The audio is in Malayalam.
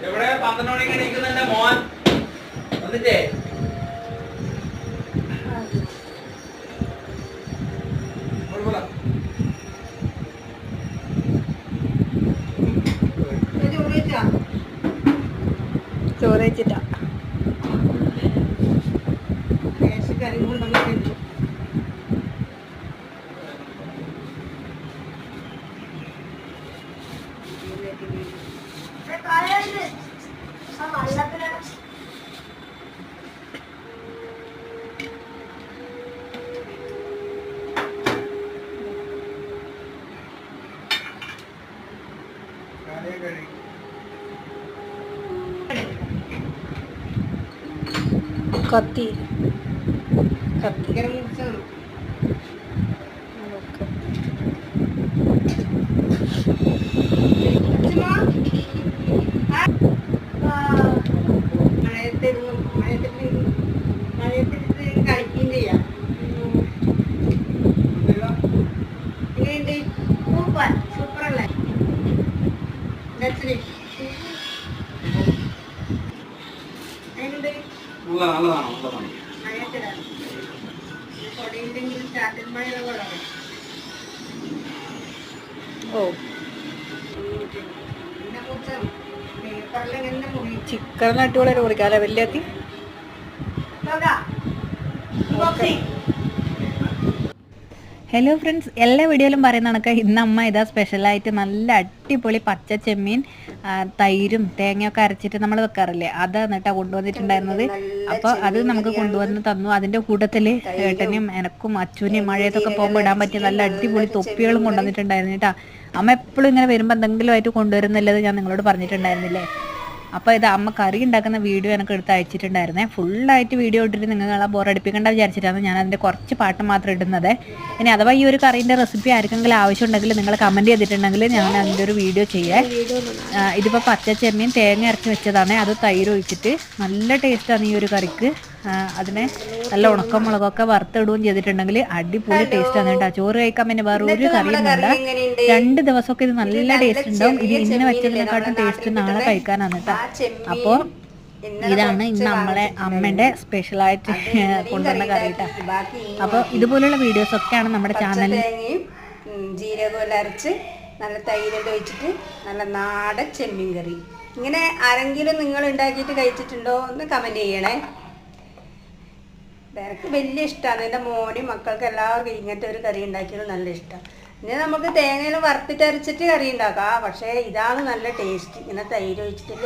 എവിടെ 12 മണിക്ക് എണീക്കുന്നുണ്ട് മോൻ വന്നിട്ടേ ചോറ് വെച്ചിട്ടാ കത്തി കത്തി കളിക്കുകയും ചെയ്യാം. സൂപ്പർ സൂപ്പറല്ലേ ഓ ചിക്കൻ അടിപൊളി കുടിക്കാല്ലേ വലിയത്തി. ഹലോ ഫ്രണ്ട്സ്, എല്ലാ വീഡിയോയിലും പറയുന്ന കണക്ക് ഇന്ന് അമ്മ ഇതാ സ്പെഷ്യലായിട്ട് നല്ല അടിപൊളി പച്ച ചെമ്മീൻ തൈരും തേങ്ങയൊക്കെ അരച്ചിട്ട് നമ്മൾ വെക്കാറില്ലേ, അതാണ് കേട്ടോ കൊണ്ടുവന്നിട്ടുണ്ടായിരുന്നത്. അപ്പോൾ അത് നമുക്ക് കൊണ്ടുവന്ന് തന്നു. അതിൻ്റെ കൂട്ടത്തിൽ ഏട്ടനും എനക്കും അച്ചുവിനെയും മഴയത്തൊക്കെ പോകുമ്പോൾ ഇടാൻ പറ്റിയ നല്ല അടിപൊളി തൊപ്പികളും കൊണ്ടുവന്നിട്ടുണ്ടായിരുന്നു കേട്ടോ. അമ്മ എപ്പോഴും ഇങ്ങനെ വരുമ്പോൾ എന്തെങ്കിലും ആയിട്ട് കൊണ്ടുവരുന്നില്ലത് ഞാൻ നിങ്ങളോട് പറഞ്ഞിട്ടുണ്ടായിരുന്നില്ലേ. അപ്പോൾ ഇത് അമ്മ കറി ഉണ്ടാക്കുന്ന വീഡിയോ എനിക്ക് എടുത്ത് അയച്ചിട്ടുണ്ടായിരുന്നേ. ഫുള്ളായിട്ട് വീഡിയോ ഇട്ടിട്ട് നിങ്ങളെ ബോറടിപ്പിക്കേണ്ട വിചാരിച്ചിട്ടാണ് ഞാൻ അതിൻ്റെ കുറച്ച് പാട്ട് മാത്രം ഇടുന്നത്. ഇനി അഥവാ ഈ ഒരു കറീൻ്റെ റെസിപ്പി ആർക്കെങ്കിലും ആവശ്യമുണ്ടെങ്കിൽ നിങ്ങൾ കമൻറ്റ് ചെയ്തിട്ടുണ്ടെങ്കിൽ ഞാൻ അതിൻ്റെ ഒരു വീഡിയോ ചെയ്യാം. ഇതിപ്പോൾ പച്ച ചെമ്മീൻ തേങ്ങ അരച്ച് വെച്ചതാണ്. അത് തൈര് ഒഴിച്ചിട്ട് നല്ല ടേസ്റ്റാണ് ഈ ഒരു കറിക്ക്. അതിനെ നല്ല ഉണക്കമുളകൊക്കെ വറുത്തിടുകയും ചെയ്തിട്ടുണ്ടെങ്കിൽ അടിപൊളി ടേസ്റ്റാണ് കേട്ടോ. ചോറ് കഴിക്കാൻ പിന്നെ വേറെ ഒരു കറിയും വേണ്ട. 2 ദിവസമൊക്കെ ഇത് നല്ല ടേസ്റ്റ് ഉണ്ടാവും. ഇത് ഇന്ന് വെച്ചതിനെക്കാട്ടും ടേസ്റ്റ് നാളെ കഴിക്കാനാണ് കേട്ടോ. അപ്പോൾ ഇതാണ് ഇന്ന് നമ്മളെ അമ്മേൻ്റെ സ്പെഷ്യലായിട്ട് കൊണ്ടുവന്ന കറി കേട്ടോ. അപ്പോൾ ഇതുപോലുള്ള വീഡിയോസൊക്കെയാണ് നമ്മുടെ ചാനലിൽ. ജീരകം അരച്ച് നല്ല തൈരെല്ലാം ഒഴിച്ചിട്ട് നല്ല നാടൻ ചെമ്മീൻ കറി. ഇങ്ങനെ ആരെങ്കിലും നിങ്ങൾ ഉണ്ടാക്കിയിട്ട് കഴിച്ചിട്ടുണ്ടോ എന്ന് കമൻറ്റ് ചെയ്യണേ. എനിക്ക് വലിയ ഇഷ്ടമാണ്. എൻ്റെ മോനും മക്കൾക്ക് എല്ലാവർക്കും ഇങ്ങനത്തെ ഒരു കറി ഉണ്ടാക്കിയത് നല്ല ഇഷ്ടമാണ്. പിന്നെ നമുക്ക് തേങ്ങയിൽ വറുത്തിട്ട് അരച്ചിട്ട് കറി ഉണ്ടാക്കാം. പക്ഷേ ഇതാണ് നല്ല ടേസ്റ്റ്. ഇങ്ങനെ തൈര് ഒഴിച്ചിട്ട്